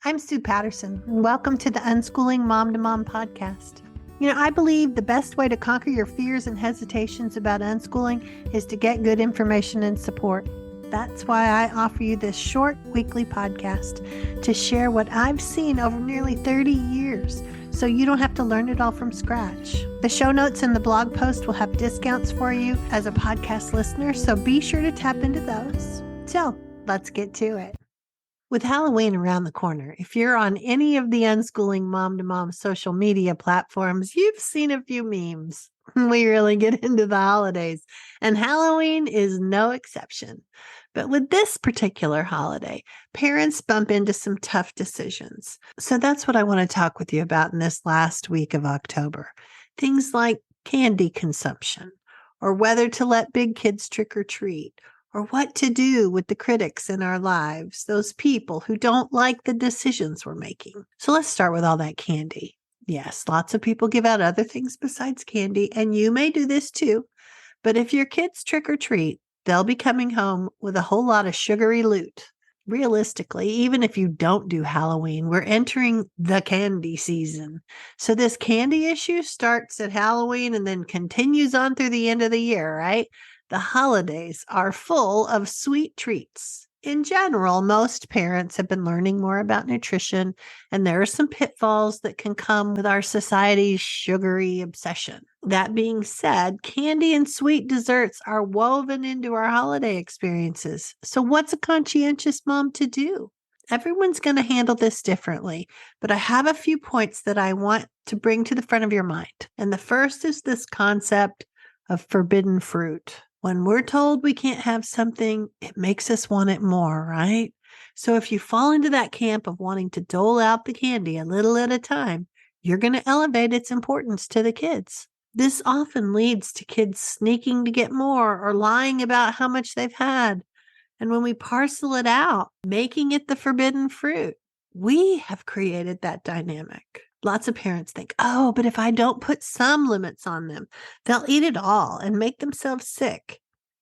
I'm Sue Patterson, and welcome to the Unschooling Mom2Mom Podcast. I believe the best way to conquer your fears and hesitations about unschooling is to get good information and support. That's why I offer you this short weekly podcast to share what I've seen over nearly 30 years, so you don't have to learn it all from scratch. The show notes and the blog post will have discounts for you as a podcast listener, so be sure to tap into those. So, let's get to it. With Halloween around the corner, if you're on any of the Unschooling Mom2Mom social media platforms, you've seen a few memes. We really get into the holidays, and Halloween is no exception. But with this particular holiday, parents bump into some tough decisions. So that's what I want to talk with you about in this last week of October. Things like candy consumption, or whether to let big kids trick or treat, or what to do with the critics in our lives, those people who don't like the decisions we're making. So let's start with all that candy. Yes, lots of people give out other things besides candy, and you may do this too. But if your kids trick or treat, they'll be coming home with a whole lot of sugary loot. Realistically, even if you don't do Halloween, we're entering the candy season. So this candy issue starts at Halloween and then continues on through the end of the year, right? The holidays are full of sweet treats. In general, most parents have been learning more about nutrition, and there are some pitfalls that can come with our society's sugary obsession. That being said, candy and sweet desserts are woven into our holiday experiences. So what's a conscientious mom to do? Everyone's going to handle this differently, but I have a few points that I want to bring to the front of your mind. And the first is this concept of forbidden fruit. When we're told we can't have something, it makes us want it more, right? So if you fall into that camp of wanting to dole out the candy a little at a time, you're going to elevate its importance to the kids. This often leads to kids sneaking to get more or lying about how much they've had. And when we parcel it out, making it the forbidden fruit, we have created that dynamic. Lots of parents think, oh, but if I don't put some limits on them, they'll eat it all and make themselves sick.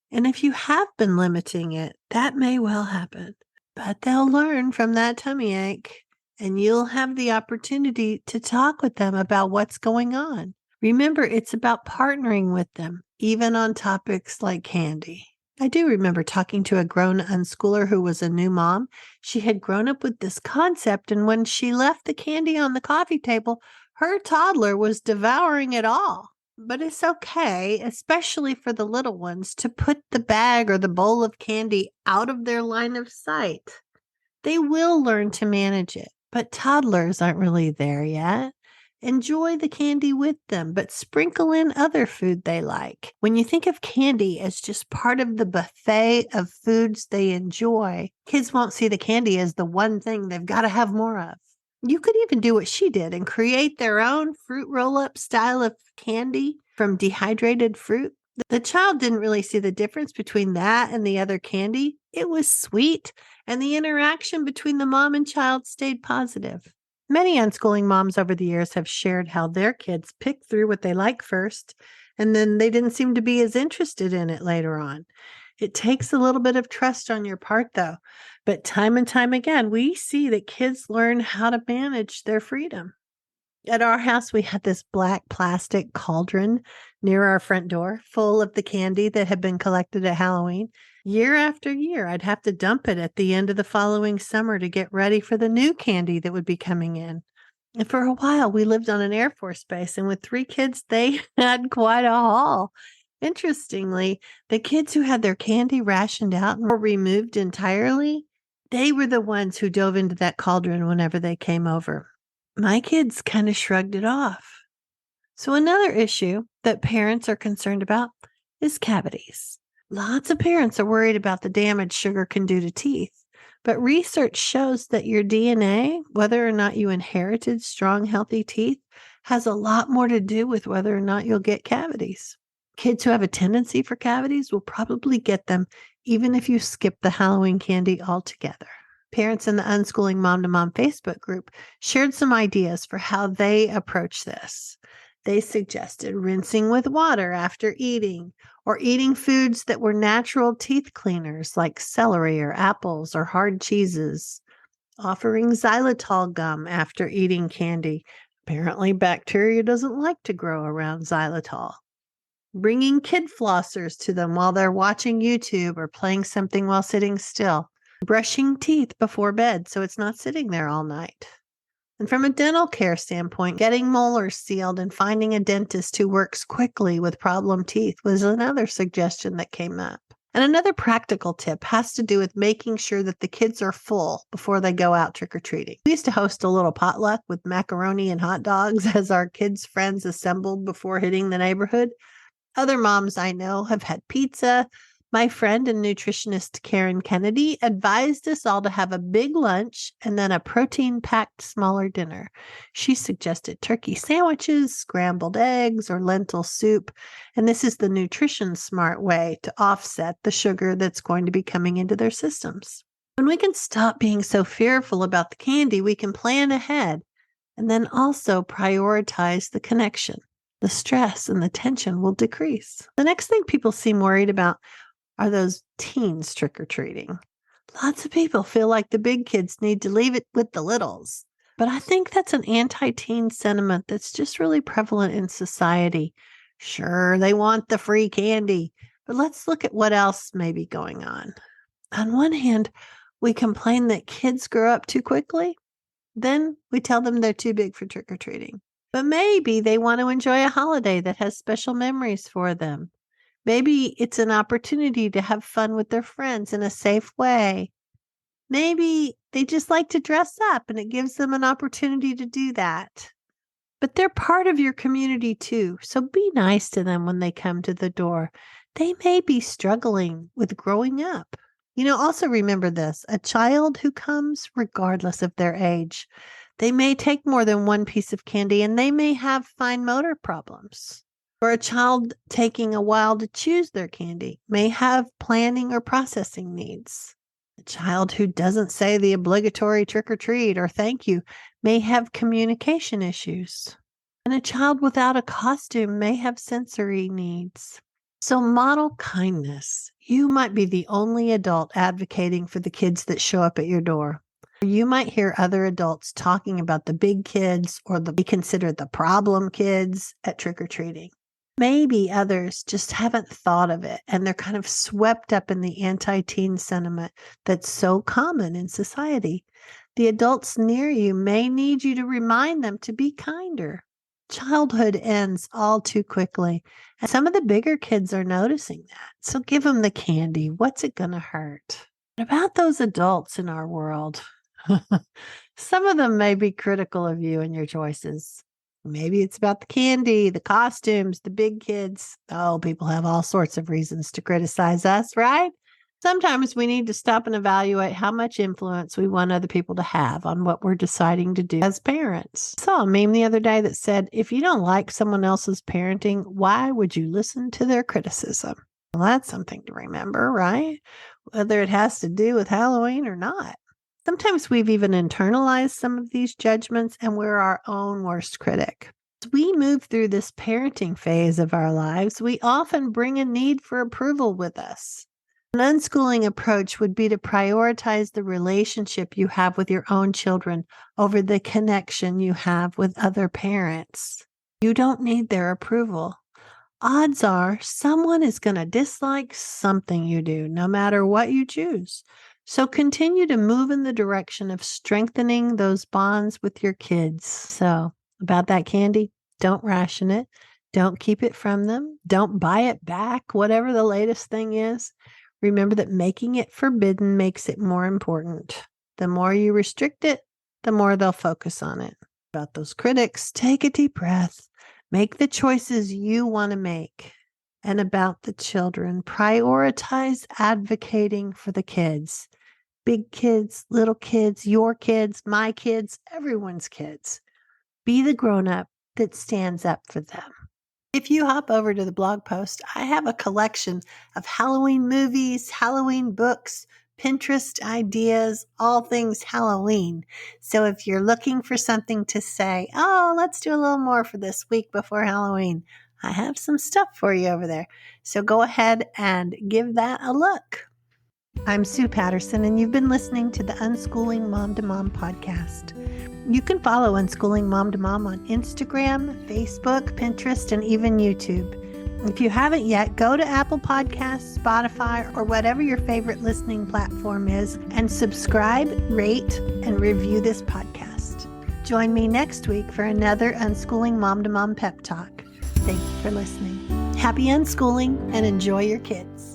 And if you have been limiting it, that may well happen. But they'll learn from that tummy ache, and you'll have the opportunity to talk with them about what's going on. Remember, it's about partnering with them, even on topics like candy. I do remember talking to a grown unschooler who was a new mom. She had grown up with this concept, and when she left the candy on the coffee table, her toddler was devouring it all. But it's okay, especially for the little ones, to put the bag or the bowl of candy out of their line of sight. They will learn to manage it, but toddlers aren't really there yet. Enjoy the candy with them, but sprinkle in other food they like. When you think of candy as just part of the buffet of foods they enjoy, kids won't see the candy as the one thing they've got to have more of. You could even do what she did and create their own fruit roll-up style of candy from dehydrated fruit. The child didn't really see the difference between that and the other candy. It was sweet, and the interaction between the mom and child stayed positive. Many unschooling moms over the years have shared how their kids picked through what they like first, and then they didn't seem to be as interested in it later on. It takes a little bit of trust on your part, though. But time and time again, we see that kids learn how to manage their freedom. At our house, we had this black plastic cauldron near our front door full of the candy that had been collected at Halloween. Year after year, I'd have to dump it at the end of the following summer to get ready for the new candy that would be coming in. And for a while, we lived on an Air Force base, and with 3 kids, they had quite a haul. Interestingly, the kids who had their candy rationed out and were removed entirely, they were the ones who dove into that cauldron whenever they came over. My kids kind of shrugged it off. So another issue that parents are concerned about is cavities. Lots of parents are worried about the damage sugar can do to teeth, but research shows that your DNA, whether or not you inherited strong, healthy teeth, has a lot more to do with whether or not you'll get cavities. Kids who have a tendency for cavities will probably get them even if you skip the Halloween candy altogether. Parents in the Unschooling Mom2Mom Facebook group shared some ideas for how they approach this. They suggested rinsing with water after eating, or eating foods that were natural teeth cleaners like celery or apples or hard cheeses. Offering xylitol gum after eating candy. Apparently, bacteria doesn't like to grow around xylitol. Bringing kid flossers to them while they're watching YouTube or playing something while sitting still. Brushing teeth before bed so it's not sitting there all night. And from a dental care standpoint, getting molars sealed and finding a dentist who works quickly with problem teeth was another suggestion that came up. And another practical tip has to do with making sure that the kids are full before they go out trick-or-treating. We used to host a little potluck with macaroni and hot dogs as our kids' friends assembled before hitting the neighborhood. Other moms I know have had pizza. My friend and nutritionist Karen Kennedy advised us all to have a big lunch and then a protein-packed smaller dinner. She suggested turkey sandwiches, scrambled eggs, or lentil soup. And this is the nutrition smart way to offset the sugar that's going to be coming into their systems. When we can stop being so fearful about the candy, we can plan ahead and then also prioritize the connection. The stress and the tension will decrease. The next thing people seem worried about are those teens trick-or-treating. Lots of people feel like the big kids need to leave it with the littles. But I think that's an anti-teen sentiment that's just really prevalent in society. Sure, they want the free candy, but let's look at what else may be going on. On one hand, we complain that kids grow up too quickly. Then we tell them they're too big for trick-or-treating. But maybe they want to enjoy a holiday that has special memories for them. Maybe it's an opportunity to have fun with their friends in a safe way. Maybe they just like to dress up and it gives them an opportunity to do that. But they're part of your community too, so be nice to them when they come to the door. They may be struggling with growing up. Also remember this, a child who comes regardless of their age. They may take more than one piece of candy and they may have fine motor problems. Or a child taking a while to choose their candy may have planning or processing needs. A child who doesn't say the obligatory trick or treat or thank you may have communication issues. And a child without a costume may have sensory needs. So model kindness. You might be the only adult advocating for the kids that show up at your door. You might hear other adults talking about the big kids or the considered the problem kids at trick-or-treating. Maybe others just haven't thought of it and they're kind of swept up in the anti-teen sentiment that's so common in society. The adults near you may need you to remind them to be kinder. Childhood ends all too quickly, and some of the bigger kids are noticing that. So give them the candy. What's it going to hurt? What about those adults in our world? Some of them may be critical of you and your choices. Maybe it's about the candy, the costumes, the big kids. Oh, people have all sorts of reasons to criticize us, right? Sometimes we need to stop and evaluate how much influence we want other people to have on what we're deciding to do as parents. I saw a meme the other day that said, if you don't like someone else's parenting, why would you listen to their criticism? Well, that's something to remember, right? Whether it has to do with Halloween or not. Sometimes we've even internalized some of these judgments and we're our own worst critic. As we move through this parenting phase of our lives, we often bring a need for approval with us. An unschooling approach would be to prioritize the relationship you have with your own children over the connection you have with other parents. You don't need their approval. Odds are someone is going to dislike something you do, no matter what you choose. So continue to move in the direction of strengthening those bonds with your kids. So about that candy, don't ration it. Don't keep it from them. Don't buy it back, whatever the latest thing is. Remember that making it forbidden makes it more important. The more you restrict it, the more they'll focus on it. About those critics, take a deep breath. Make the choices you want to make. And about the children, prioritize advocating for the kids. Big kids, little kids, your kids, my kids, everyone's kids. Be the grown-up that stands up for them. If you hop over to the blog post, I have a collection of Halloween movies, Halloween books, Pinterest ideas, all things Halloween. So if you're looking for something to say, oh, let's do a little more for this week before Halloween, I have some stuff for you over there. So go ahead and give that a look. I'm Sue Patterson, and you've been listening to the Unschooling Mom2Mom Podcast. You can follow Unschooling Mom2Mom on Instagram, Facebook, Pinterest, and even YouTube. If you haven't yet, go to Apple Podcasts, Spotify, or whatever your favorite listening platform is, and subscribe, rate, and review this podcast. Join me next week for another Unschooling Mom2Mom Pep Talk. Thank you for listening. Happy unschooling and enjoy your kids.